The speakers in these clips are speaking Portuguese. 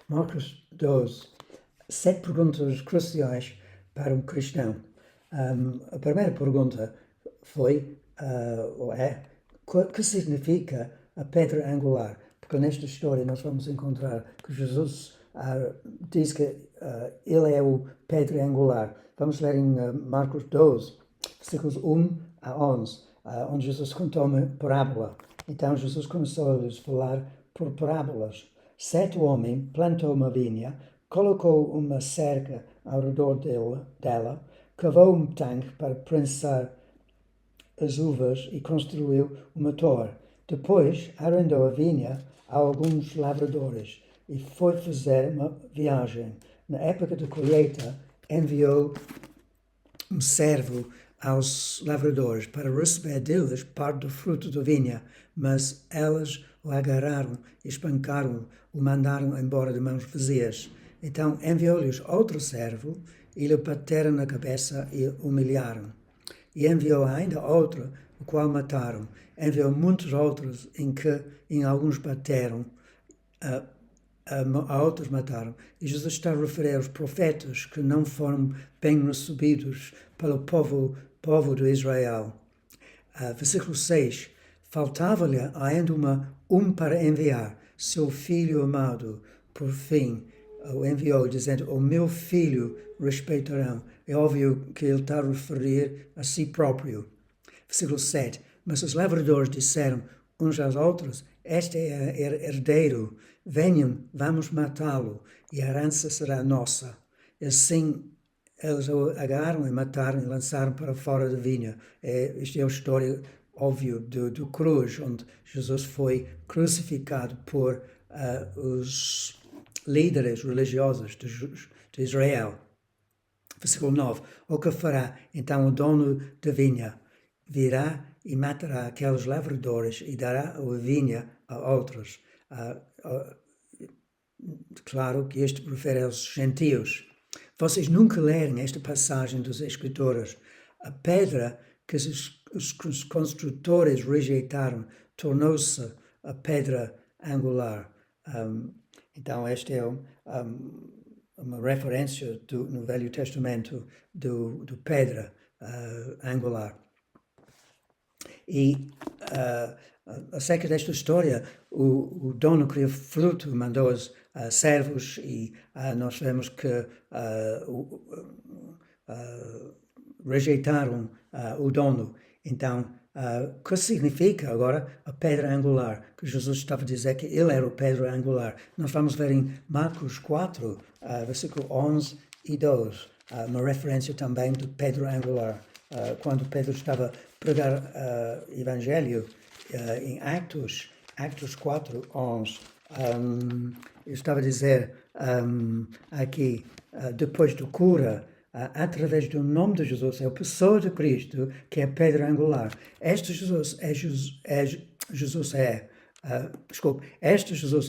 Marcos 12. 7 perguntas cruciais para um cristão. A primeira pergunta foi, ou é, o que significa a pedra angular? Porque nesta história nós vamos encontrar que Jesus diz que ele é o pedra angular. Vamos ler em Marcos 12, versículos 1 a 11, onde Jesus contou uma parábola. Então Jesus começou a lhes falar por parábolas. Certo homem plantou uma vinha, colocou uma cerca ao redor dela, cavou um tanque para prensar as uvas e construiu uma torre. Depois arrendou a vinha a alguns lavradores e foi fazer uma viagem. Na época da colheita, enviou um servo aos lavradores para receber deles parte do fruto da vinha, mas elas o agarraram, espancaram, o mandaram embora de mãos vazias. Então enviou-lhes outro servo e lhe bateram na cabeça e humilharam. E enviou ainda outro, o qual mataram. Enviou muitos outros em alguns bateram, a outros mataram. E Jesus está a referir aos profetas que não foram bem recebidos pelo povo de Israel. Versículo 6. Faltava-lhe ainda um para enviar, seu filho amado. Por fim, o enviou, dizendo, o meu filho respeitarão. É óbvio que ele está a referir a si próprio. Versículo 7. Mas os lavradores disseram uns aos outros, este é herdeiro, venham, vamos matá-lo, e a herança será nossa. Assim, eles o agarraram e mataram e lançaram para fora da vinha. Esta é a história, óbvio, do cruz, onde Jesus foi crucificado por os líderes religiosos de Israel. Versículo 9. O que fará então o dono da vinha? Virá e matará aqueles lavradores e dará a vinha a outros. Claro que este refere aos gentios. Vocês nunca leram esta passagem dos Escritores. A pedra que os construtores rejeitaram tornou-se a pedra angular. Então, esta é uma referência no Velho Testamento do pedra angular. E acerca desta história, o dono queria fruto, mandou os servos e nós vemos que rejeitaram o dono. Então, o que significa agora a pedra angular? Que Jesus estava a dizer que ele era o pedra angular. Nós vamos ver em Marcos 4, versículo 11 e 12, uma referência também do pedra angular. Quando Pedro estava a pregar o Evangelho em Atos 4, 11, eu estava a dizer aqui, depois do cura, através do nome de Jesus, é a pessoa de Cristo que é a pedra angular. Este Jesus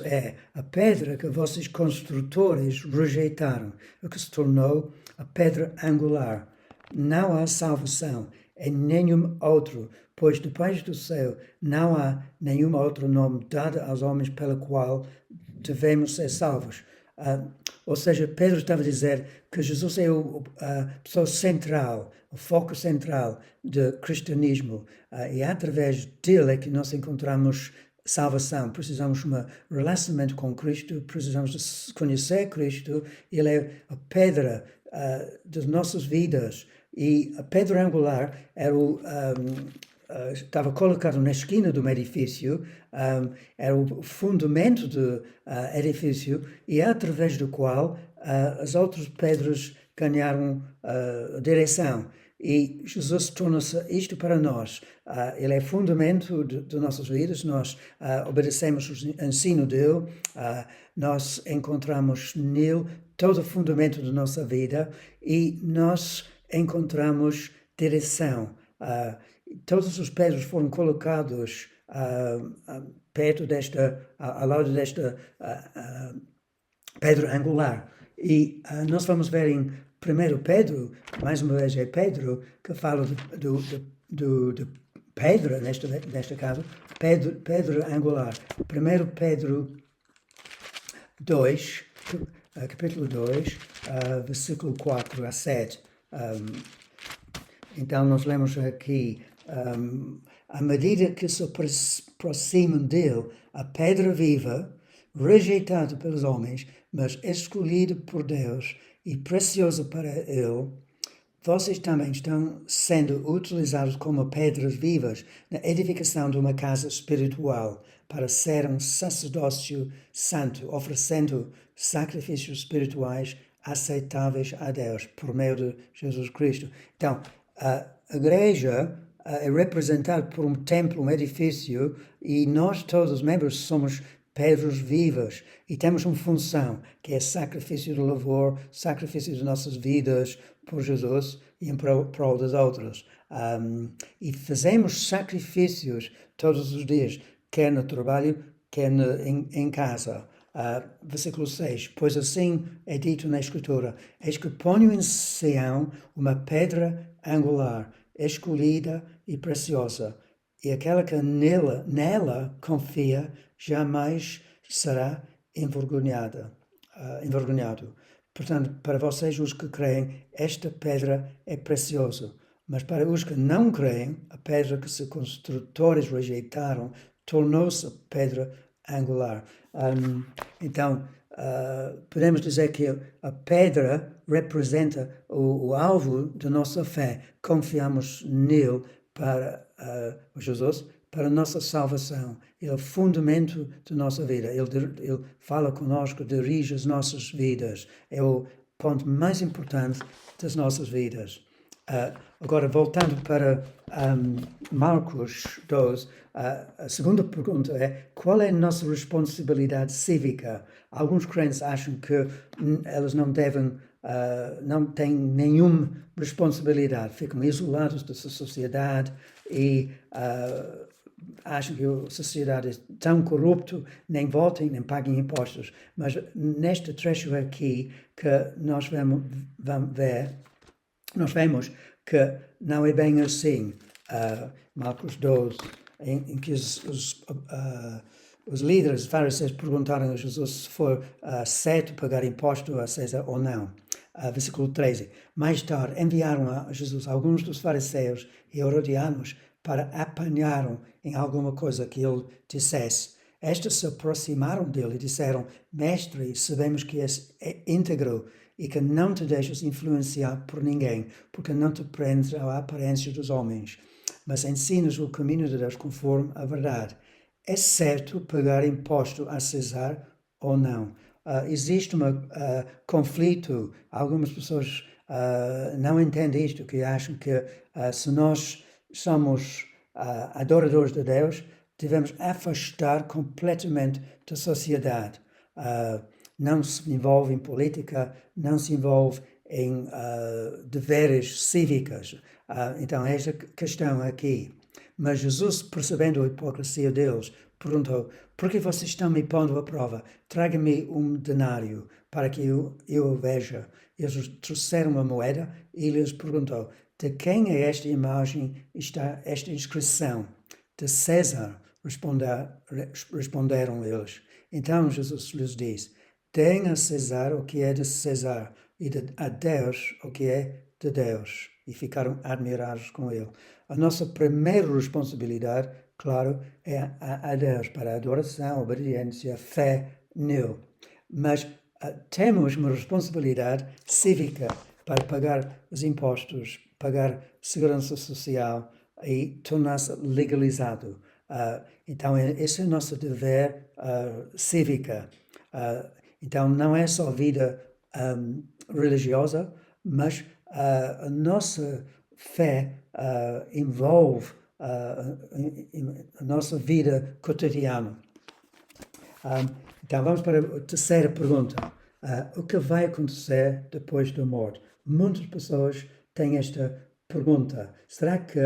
é a pedra que vossos construtores rejeitaram, o que se tornou a pedra angular. Não há salvação em nenhum outro, pois debaixo do céu não há nenhum outro nome dado aos homens pelo qual devemos ser salvos. Ou seja, Pedro estava a dizer que Jesus é a pessoa central, o foco central do cristianismo, e através dele é que nós encontramos salvação. Precisamos de um relacionamento com Cristo, precisamos de conhecer Cristo. Ele é a pedra das nossas vidas. E a pedra angular era estava colocado na esquina de um edifício, era o fundamento do edifício e através do qual as outras pedras ganharam direção. E Jesus torna-se isto para nós. Ele é fundamento de nossas vidas, nós obedecemos o ensino dele, nós encontramos nele todo o fundamento da nossa vida e nós encontramos direção. Todos os pedras foram colocados perto ao lado desta pedra angular. E nós vamos ver em 1 Pedro, mais uma vez é Pedro, que fala de pedra, nesta casa, pedra angular. 1 Pedro 2, capítulo 2, versículo 4 a 7. Então nós lemos aqui, à medida que se aproximam dele, a pedra viva, rejeitada pelos homens, mas escolhida por Deus e preciosa para ele, vocês também estão sendo utilizados como pedras vivas na edificação de uma casa espiritual, para ser um sacerdócio santo, oferecendo sacrifícios espirituais aceitáveis a Deus, por meio de Jesus Cristo. Então, a igreja é representada por um templo, um edifício, e nós todos os membros somos pedras vivas e temos uma função, que é sacrifício de louvor, sacrifício de nossas vidas por Jesus e em prol das outras. E fazemos sacrifícios todos os dias, quer no trabalho, quer em casa. Versículo 6, pois assim é dito na Escritura, eis que ponho em Sião uma pedra angular, escolhida e preciosa, e aquela que nela confia jamais será envergonhado. Portanto, para vocês, os que creem, esta pedra é preciosa. Mas para os que não creem, a pedra que os construtores rejeitaram tornou-se pedra angular. Então, podemos dizer que a pedra representa o alvo da nossa fé. Confiamos nele para Jesus, para a nossa salvação. Ele é o fundamento da nossa vida. Ele fala conosco, dirige as nossas vidas. É o ponto mais importante das nossas vidas. Agora, voltando para Marcos 12, a segunda pergunta é: qual é a nossa responsabilidade cívica? Alguns crentes acham que elas não têm nenhuma responsabilidade, ficam isolados da sociedade e acham que a sociedade é tão corrupta, nem votem, nem paguem impostos. Mas neste trecho aqui que nós vemos que não é bem assim. Marcos 12, em que os líderes fariseus perguntaram a Jesus se for certo pagar imposto a César ou não. Versículo 13. Mais tarde enviaram a Jesus alguns dos fariseus e herodianos para apanhar em alguma coisa que ele dissesse. Estes se aproximaram dele e disseram: Mestre, sabemos que és íntegro e que não te deixas influenciar por ninguém, porque não te prendes à aparência dos homens, mas ensinas o caminho de Deus conforme a verdade. É certo pagar imposto a César ou não? Existe um conflito. Algumas pessoas não entendem isto, que acham que se nós somos adoradores de Deus, devemos afastar completamente da sociedade. Não se envolve em política, não se envolve em deveres cívicos. Então, esta questão aqui. Mas Jesus, percebendo a hipocrisia deles, perguntou: por que vocês estão me pondo à prova? Traga-me um denário para que eu o veja. Eles trouxeram uma moeda e lhes perguntou: de quem é esta imagem, esta inscrição? De César, responderam eles. Então Jesus lhes disse: deem a César o que é de César e a Deus o que é de Deus. E ficaram admirados com ele. A nossa primeira responsabilidade, claro, é a Deus, para a adoração, obediência, fé nele. Mas temos uma responsabilidade cívica para pagar os impostos, pagar segurança social e tornar-se legalizado. Então, esse é o nosso dever cívica. Então, não é só vida religiosa, mas a nossa fé envolve a nossa vida cotidiana. Então, vamos para a terceira pergunta. O que vai acontecer depois da morte? Muitas pessoas têm esta pergunta. Será que,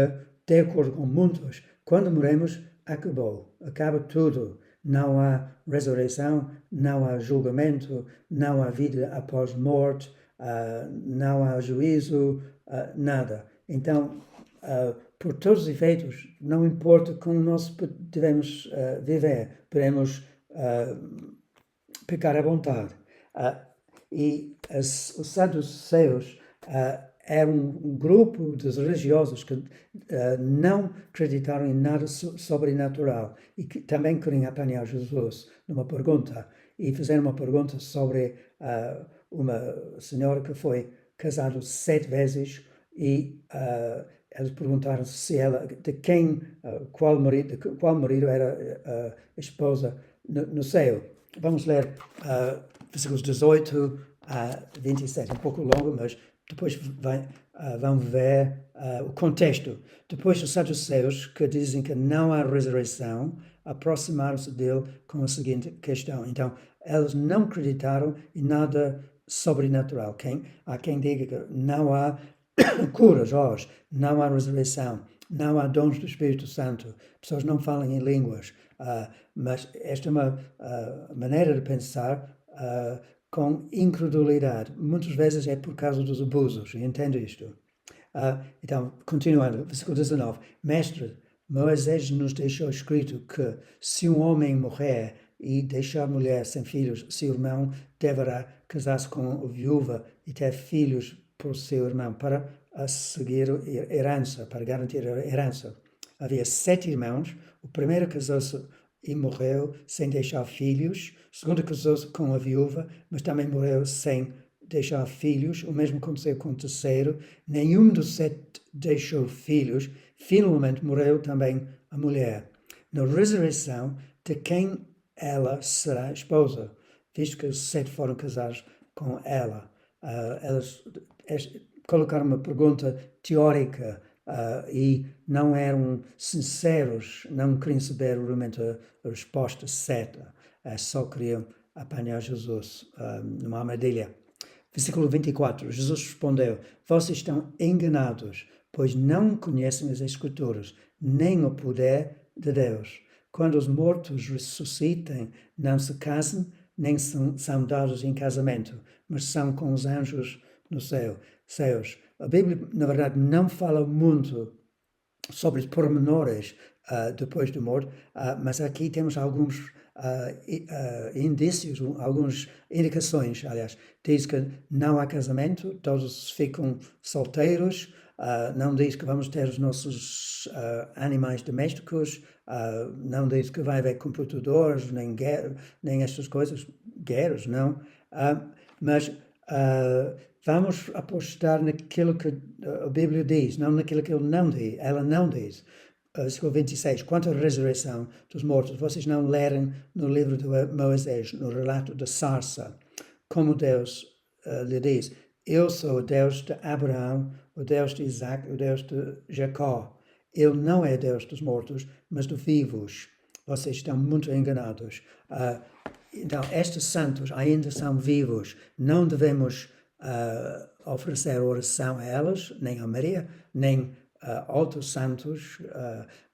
de acordo com muitos, quando morremos, acaba tudo? Não há ressurreição, não há julgamento, não há vida após morte, não há juízo, nada. Então, por todos os efeitos, não importa como nós devemos viver, podemos pecar à vontade. Os saduceus eram um grupo de religiosos que não acreditaram em nada sobrenatural e que também queriam apanhar Jesus numa pergunta. E fizeram uma pergunta sobre uma senhora que foi casada 7 vezes e eles perguntaram se ela, qual marido era a esposa no céu. Vamos ler versículos 18 a 27, um pouco longo, mas depois vão ver o contexto. Depois os saduceus, que dizem que não há ressurreição, aproximaram-se dele com a seguinte questão. Então, eles não acreditaram em nada sobrenatural. Há quem diga que não há curas hoje, não há ressurreição, não há dons do Espírito Santo, pessoas não falam em línguas, mas esta é uma maneira de pensar com incredulidade. Muitas vezes é por causa dos abusos, entendo isto. Então, continuando, versículo 19. Mestre, Moisés nos deixou escrito que se um homem morrer e deixar mulher sem filhos, seu irmão deverá casar-se com a viúva e ter filhos por seu irmão para seguir a herança, para garantir a herança. Havia 7 irmãos, o primeiro casou-se e morreu sem deixar filhos, o segundo casou-se com a viúva, mas também morreu sem deixar filhos, o mesmo aconteceu com o terceiro, nenhum dos 7 deixou filhos, finalmente morreu também a mulher. Na ressurreição, de quem ela será esposa, visto que os 7 foram casados com ela. Elas colocaram uma pergunta teórica e não eram sinceros, não queriam saber realmente a resposta certa, só queriam apanhar Jesus numa armadilha. Versículo 24, Jesus respondeu: vocês estão enganados, pois não conhecem as Escrituras, nem o poder de Deus. Quando os mortos ressuscitem, não se casam, nem são dados em casamento, mas são com os anjos nos céus. A Bíblia, na verdade, não fala muito sobre os pormenores depois da morte, mas aqui temos alguns indícios, algumas indicações, aliás. Diz que não há casamento, todos ficam solteiros, não diz que vamos ter os nossos animais domésticos, não diz que vai haver computadores, nem estas coisas, guerras, não. Mas vamos apostar naquilo que a Bíblia diz, não naquilo que ela não diz. Versículo 26, quanto à ressurreição dos mortos, vocês não leram no livro de Moisés, no relato da sarça, como Deus lhe diz: eu sou o Deus de Abraão, o Deus de Isaac, o Deus de Jacó. Ele não é Deus dos mortos, mas dos vivos. Vocês estão muito enganados. Então, estes santos ainda são vivos. Não devemos oferecer oração a elas, nem a Maria, nem outros santos.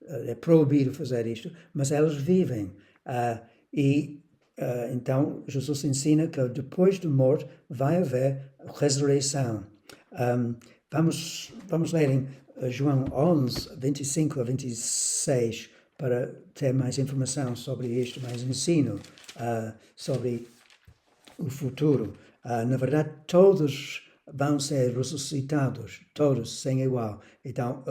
É proibido fazer isto, mas elas vivem. Então, Jesus ensina que depois da morte vai haver ressurreição. Vamos ler em João 11, 25 a 26, para ter mais informação sobre isto, mais ensino sobre o futuro. Na verdade, todos vão ser ressuscitados, todos, sem igual. Então,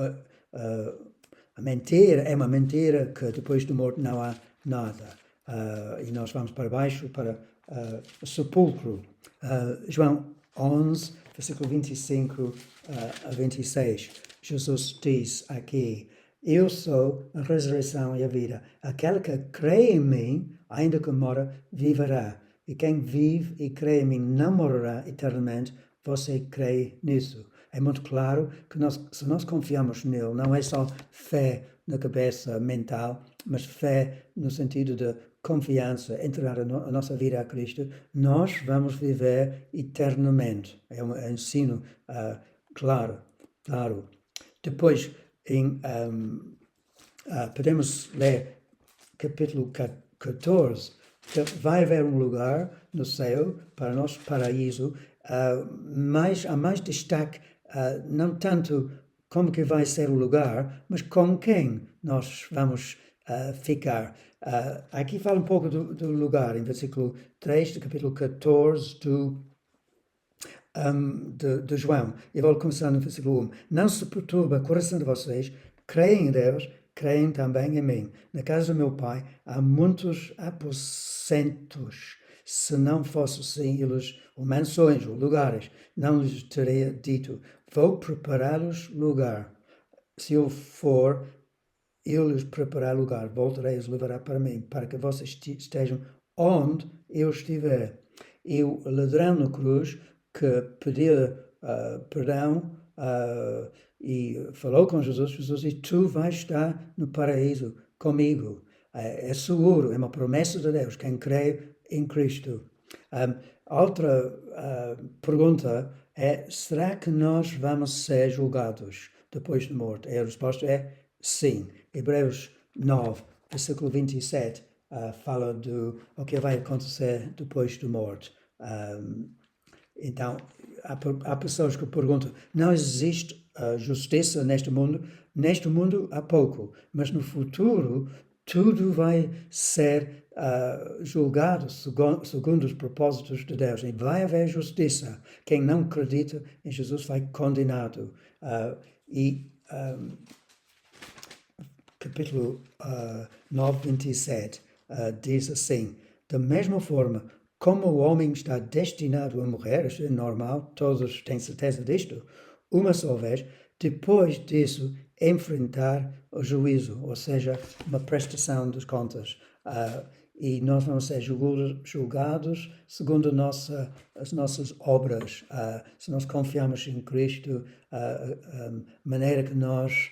a mentira é uma mentira que depois da morte não há nada. E nós vamos para baixo, para o sepulcro. João 11, versículo 25 a 26. Jesus diz aqui: eu sou a ressurreição e a vida. Aquele que crê em mim, ainda que mora, viverá. E quem vive e crê em mim não morrerá eternamente. Você crê nisso? É muito claro que se nós confiamos nele, não é só fé na cabeça mental, mas fé no sentido de confiança, entregar a nossa vida a Cristo, nós vamos viver eternamente. É um ensino claro. Depois, podemos ler capítulo 14, que vai haver um lugar no céu para nosso paraíso, mas há mais destaque, não tanto como que vai ser o lugar, mas com quem nós vamos ficar. Aqui fala um pouco do lugar, em versículo 3 do capítulo 14 de João. Eu vou começar no versículo 1. Não se perturba o coração de vocês, creem em Deus, creem também em mim. Na casa do meu pai há muitos aposentos. Se não fosse assim, eles, ou mansões, ou lugares, não lhes teria dito, vou preparar-lhes lugar. Se eu for, eu lhes preparar lugar, voltarei a os levará para mim, para que vocês estejam onde eu estiver. E o ladrão na cruz, que pediu perdão e falou com Jesus, Jesus disse, tu vais estar no paraíso comigo. É seguro, é uma promessa de Deus, quem crê em Cristo. Outra pergunta é, será que nós vamos ser julgados depois de morte? E a resposta é sim. Hebreus 9, versículo 27, fala do o que vai acontecer depois de morte. Então, há pessoas que perguntam, não existe justiça neste mundo? Neste mundo há pouco, mas no futuro tudo vai ser julgado segundo os propósitos de Deus. E vai haver justiça. Quem não acredita em Jesus vai condenado. Capítulo 9, 27, diz assim, da mesma forma como o homem está destinado a morrer, isso é normal, todos têm certeza disto, uma só vez, depois disso enfrentar o juízo, ou seja, uma prestação das contas. E nós vamos ser julgados segundo as nossas obras. Se nós confiamos em Cristo, a maneira que nós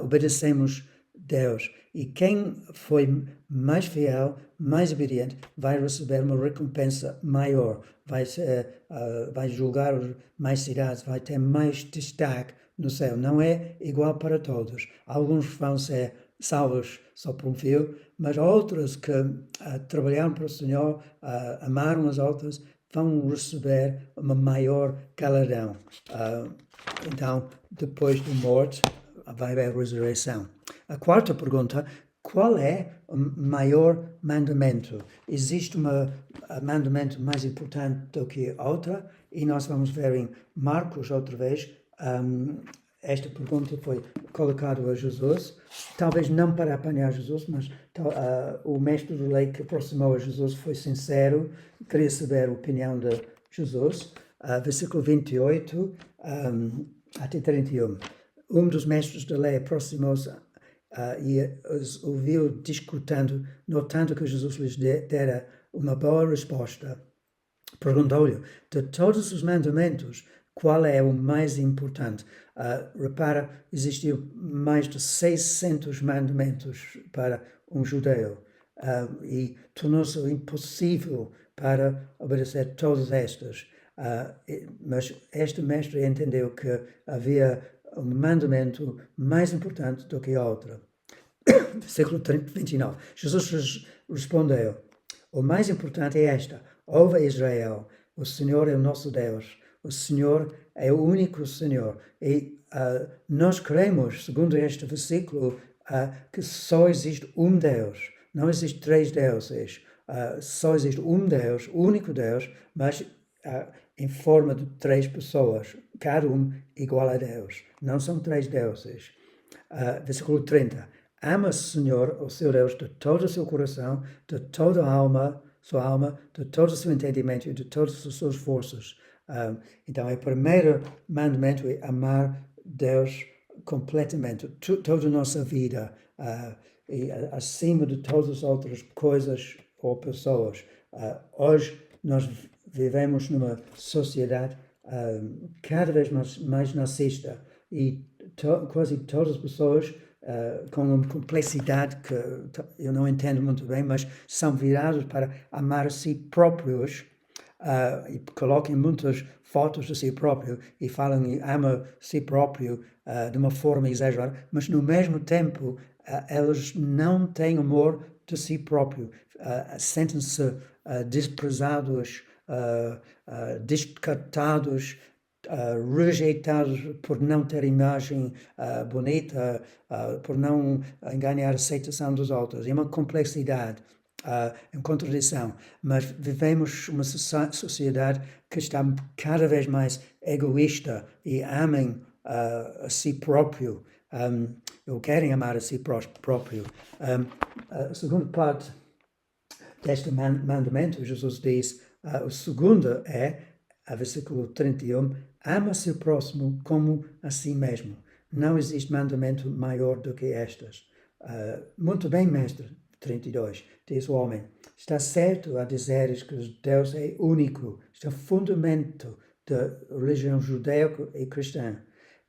obedecemos Deus. E quem foi mais fiel, mais obediente, vai receber uma recompensa maior, vai julgar mais cidades, vai ter mais destaque no céu. Não é igual para todos. Alguns vão ser salvos só por um fio, mas outros que trabalharam para o Senhor, amaram as outras, vão receber uma maior galardão. Então, depois da morte, vai haver ressurreição. A quarta pergunta, qual é o maior mandamento? Existe um mandamento mais importante do que outra? E nós vamos ver em Marcos outra vez. Esta pergunta foi colocada a Jesus, talvez não para apanhar Jesus, mas o mestre da lei que aproximou a Jesus foi sincero, queria saber a opinião de Jesus. Versículo 28 até 31. Um dos mestres da lei aproximou-se e os ouviu discutindo, notando que Jesus lhes dera uma boa resposta. Perguntou-lhe, de todos os mandamentos, qual é o mais importante? Repara, existiam mais de 600 mandamentos para um judeu e tornou-se impossível para obedecer todas estas. Mas este mestre entendeu que havia um mandamento mais importante do que outro. Versículo 29. Jesus respondeu, o mais importante é esta, ouve Israel, o Senhor é o nosso Deus, o Senhor é o único Senhor. E nós cremos, segundo este versículo, que só existe um Deus, não existe três deuses, só existe um Deus, o único Deus, mas em forma de três pessoas, cada um igual a Deus. Não são três deuses. Versículo 30. Ama o Senhor, o seu Deus, de todo o seu coração, de toda a alma, sua alma, de todo o seu entendimento e de todas as suas forças. Então, o primeiro mandamento é amar Deus completamente, toda a nossa vida, e acima de todas as outras coisas ou pessoas. Hoje, nós vivemos numa sociedade cada vez mais narcisista e quase todas as pessoas com uma complexidade que eu não entendo muito bem, mas são virados para amar a si próprios e colocam muitas fotos de si próprio e falam e ama si próprio de uma forma exagerada, mas no mesmo tempo elas não têm amor de si próprio, sentem-se desprezados, descartados rejeitados por não ter imagem bonita, por não ganhar a aceitação dos outros. É uma complexidade, em contradição, mas vivemos uma sociedade que está cada vez mais egoísta e amem a si próprio, ou querem amar a si próprio. A segunda parte deste mandamento, Jesus diz, o segundo versículo 31, ama seu próximo como a si mesmo. Não existe mandamento maior do que estas. Muito bem, mestre, 32, diz o homem, está certo a dizeres que Deus é único, este é o fundamento da religião judaica e cristã,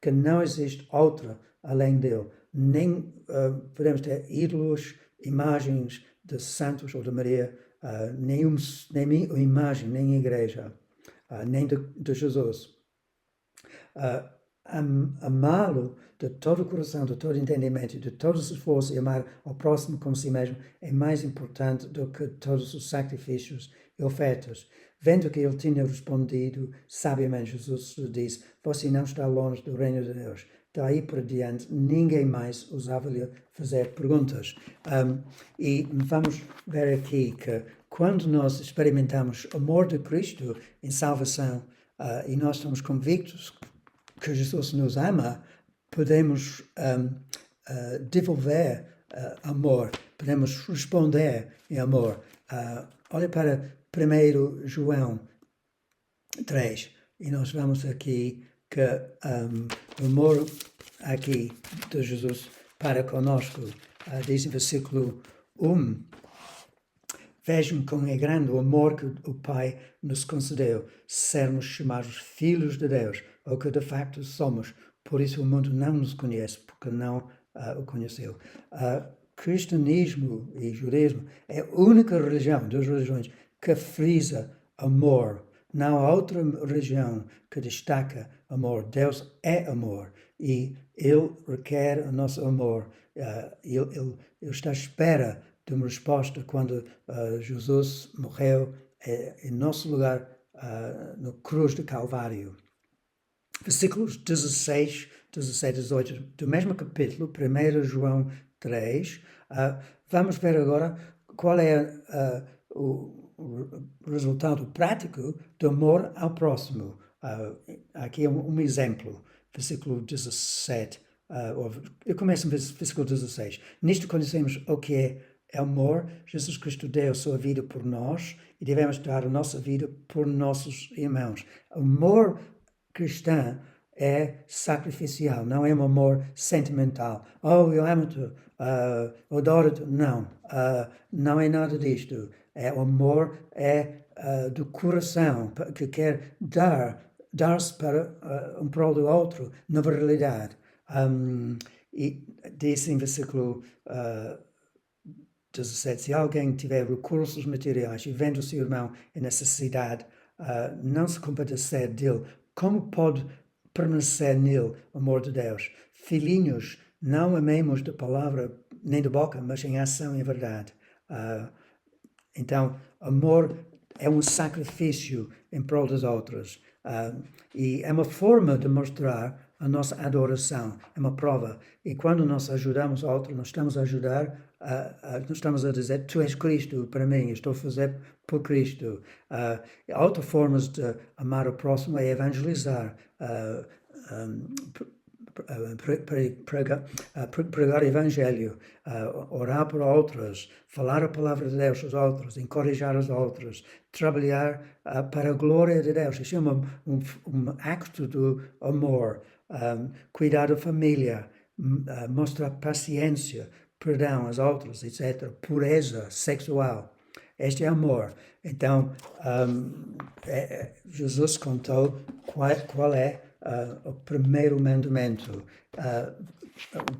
que não existe outra além dele. Nem podemos ter ídolos, imagens de santos ou de Maria, nem imagem, nem igreja, nem de Jesus. Amá-lo de todo o coração, de todo o entendimento, de todo o esforço e amar ao próximo como si mesmo é mais importante do que todos os sacrifícios e ofertas. Vendo que ele tinha respondido, sabiamente Jesus lhe disse, você não está longe do reino de Deus. Daí por diante, ninguém mais ousava-lhe fazer perguntas. E vamos ver aqui que quando nós experimentamos o amor de Cristo em salvação, e nós estamos convictos que Jesus nos ama, podemos devolver amor, podemos responder em amor. Olha para 1 João 3, e nós vamos aqui que o amor aqui de Jesus para conosco, diz em versículo 1, vejam como é grande o amor que o Pai nos concedeu, sermos chamados filhos de Deus, ou que de facto somos. Por isso o mundo não nos conhece, porque não o conheceu. Cristianismo e judaísmo é a única religião das religiões que frisa amor. Não há outra religião que destaca amor. Deus é amor e Ele requer o nosso amor. Ele está à espera de uma resposta quando Jesus morreu em nosso lugar no cruz do Calvário. Versículos 16, 17 e 18 do mesmo capítulo, 1 João 3. Vamos ver agora qual é o resultado prático do amor ao próximo. Aqui é um exemplo, versículo 17. Eu começo no versículo 16. Nisto conhecemos o que é amor. Jesus Cristo deu a sua vida por nós e devemos dar a nossa vida por nossos irmãos. Amor cristão é sacrificial, não é um amor sentimental. Oh, eu amo-te, adoro-te. Não, não é nada disto. O amor do coração, que quer dar-se para um prol do outro, na realidade. E diz em versículo 17, se alguém tiver recursos materiais e vendo o seu irmão em necessidade, não se compadecer dele, como pode permanecer nele o amor de Deus? Filhinhos, não amemos de palavra nem de boca, mas em ação e em verdade. Então, amor é um sacrifício em prol dos outros. E é uma forma de mostrar a nossa adoração, é uma prova. E quando nós ajudamos outro, nós estamos a ajudar, nós estamos a dizer, tu és Cristo para mim, eu estou a fazer por Cristo. Outra forma de amar o próximo é evangelizar, pregar o evangelho, orar por outros, falar a palavra de Deus aos outros, encorajar os outros, trabalhar para a glória de Deus. Isso é um acto do amor. Cuidar da família, mostrar paciência, perdão aos outros, etc. Pureza sexual. Este é amor. Então, Jesus contou qual é o primeiro mandamento. A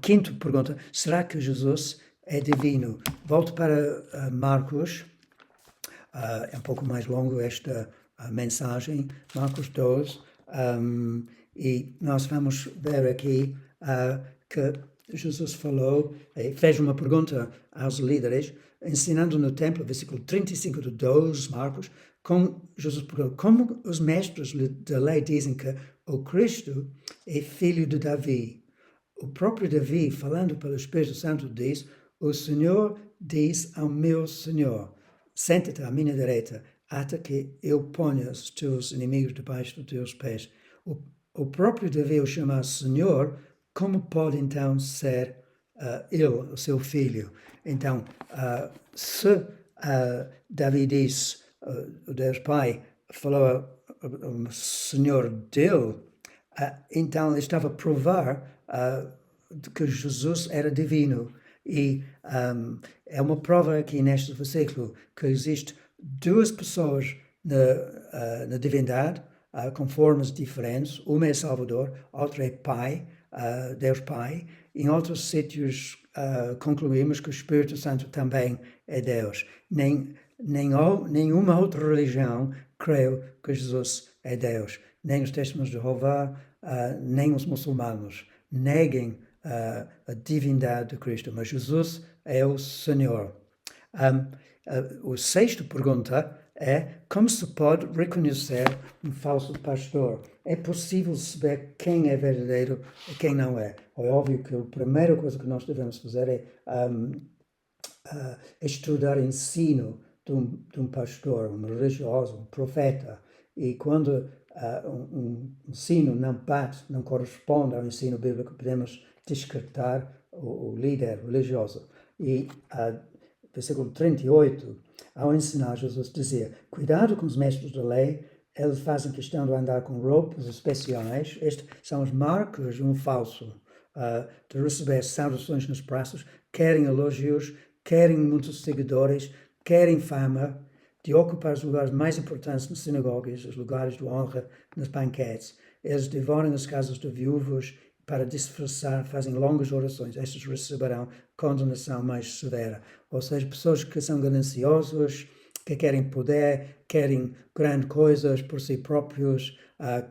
quinta pergunta, será que Jesus é divino? Volto para Marcos, é um pouco mais longo esta mensagem, Marcos 12, e nós vamos ver aqui que Jesus falou, fez uma pergunta aos líderes, ensinando no templo, versículo 35 de 12, Marcos, Jesus perguntou, como os mestres da lei dizem que o Cristo é filho de Davi. O próprio Davi, falando pelo Espírito Santo, diz: o Senhor diz ao meu Senhor: senta-te à minha direita, até que eu ponha os teus inimigos debaixo dos teus pés. O próprio Davi o chama Senhor, como pode então ser ele, o seu filho? Então, se Davi disse, o Deus Pai falou ao Senhor dele, então ele estava a provar que Jesus era divino. E é uma prova aqui neste versículo que existe duas pessoas na divindade, com formas diferentes. Uma é Salvador, outra é Pai, Deus Pai. Em outros sítios concluímos que o Espírito Santo também é Deus. Nenhuma outra religião creu que Jesus é Deus. Nem os testemunhos de Jeová, nem os muçulmanos neguem a divindade de Cristo, mas Jesus é o Senhor. A sexta pergunta é: como se pode reconhecer um falso pastor? É possível saber quem é verdadeiro e quem não é? É óbvio que a primeira coisa que nós devemos fazer é estudar o ensino de um pastor, um religioso, um profeta. E quando um ensino não bate, não corresponde ao ensino bíblico, podemos descartar o líder religioso. E versículo 38, ao ensinar, Jesus dizia: cuidado com os mestres da lei, eles fazem questão de andar com roupas especiais. Estes são as marcas de um falso, de receber saudações nas praças, querem elogios, querem muitos seguidores, querem fama, de ocupar os lugares mais importantes nas sinagogas, os lugares de honra nos banquetes. Eles devoram as casas de viúvas para disfarçar, fazem longas orações. Estes receberão condenação mais severa. Ou seja, pessoas que são gananciosos, que querem poder, querem grandes coisas por si próprios,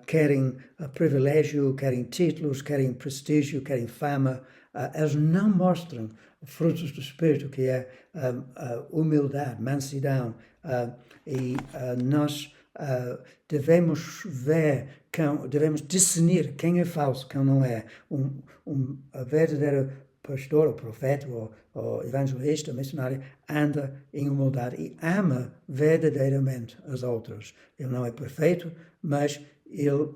querem privilégio, querem títulos, querem prestígio, querem fama. Eles não mostram frutos do Espírito, que é humildade, mansidão. E nós devemos ver, devemos discernir quem é falso, quem não é. Um verdadeiro pastor, ou profeta, ou evangelista, missionário, anda em humildade e ama verdadeiramente os outros. Ele não é perfeito, mas ele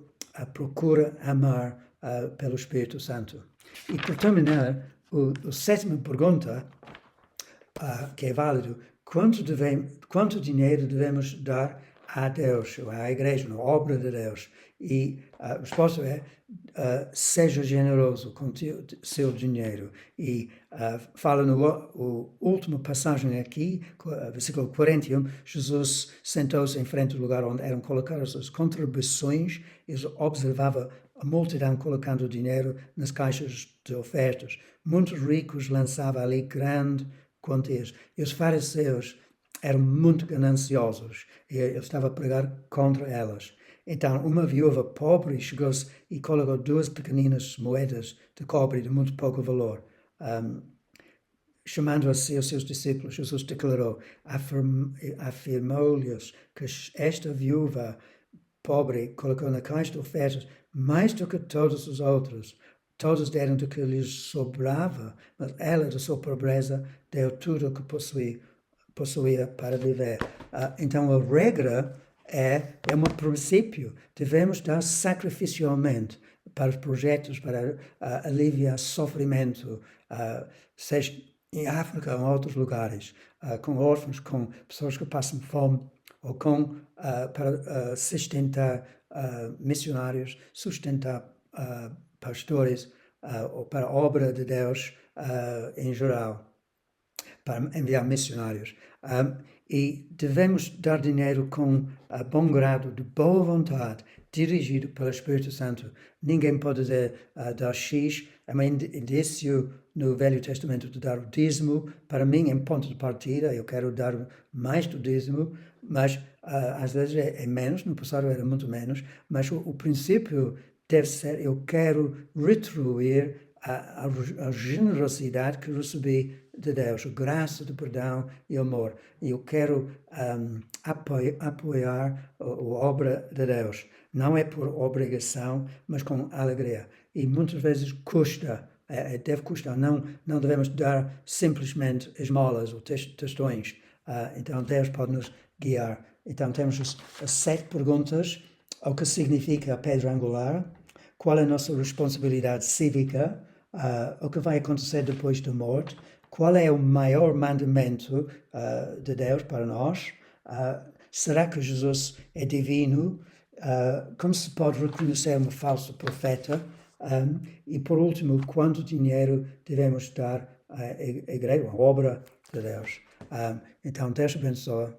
procura amar pelo Espírito Santo. E por terminar, a sétima pergunta, que é válido: quanto dinheiro devemos dar a Deus, ou à igreja, na obra de Deus? E a resposta é: seja generoso com o seu dinheiro. E fala na última passagem aqui, versículo 41, Jesus sentou-se em frente do lugar onde eram colocadas as contribuições. Ele observava a multidão colocando dinheiro nas caixas de ofertas. Muitos ricos lançavam ali grandes quantias. E os fariseus eram muito gananciosos. E ele estava a pregar contra elas. Então, uma viúva pobre chegou-se e colocou 2 pequeninas moedas de cobre de muito pouco valor. Chamando assim os seus discípulos, Jesus declarou, afirmou-lhes que esta viúva pobre colocou na caixa de ofertas mais do que todos os outros. Todos deram do que lhes sobrava, mas ela, da sua pobreza, deu tudo o que possuía para viver. Então, a regra é um princípio. Devemos dar sacrificialmente para os projetos, para aliviar sofrimento, seja em África ou em outros lugares, com órfãos, com pessoas que passam fome, ou para sustentar missionários, sustentar pastores, ou para a obra de Deus em geral, para enviar missionários. E devemos dar dinheiro com bom grado, de boa vontade, dirigido pelo Espírito Santo. Ninguém pode dizer dar X. É um indício no Velho Testamento de dar o dízimo. Para mim, em ponto de partida, eu quero dar mais do dízimo, mas às vezes é menos. No passado era muito menos. Mas o princípio deve ser: eu quero retribuir a generosidade que recebi de Deus, a graça de perdão e amor. E eu quero apoiar a obra de Deus. Não é por obrigação, mas com alegria. E muitas vezes custa, deve custar. Não devemos dar simplesmente esmolas ou testões. Então Deus pode nos guiar. Então temos as 7 perguntas. O que significa a pedra angular? Qual é a nossa responsabilidade cívica? O que vai acontecer depois da morte? Qual é o maior mandamento de Deus para nós? Será que Jesus é divino? Como se pode reconhecer um falso profeta? E por último, quanto dinheiro devemos dar à igreja, à obra de Deus? Então, Deus abençoe.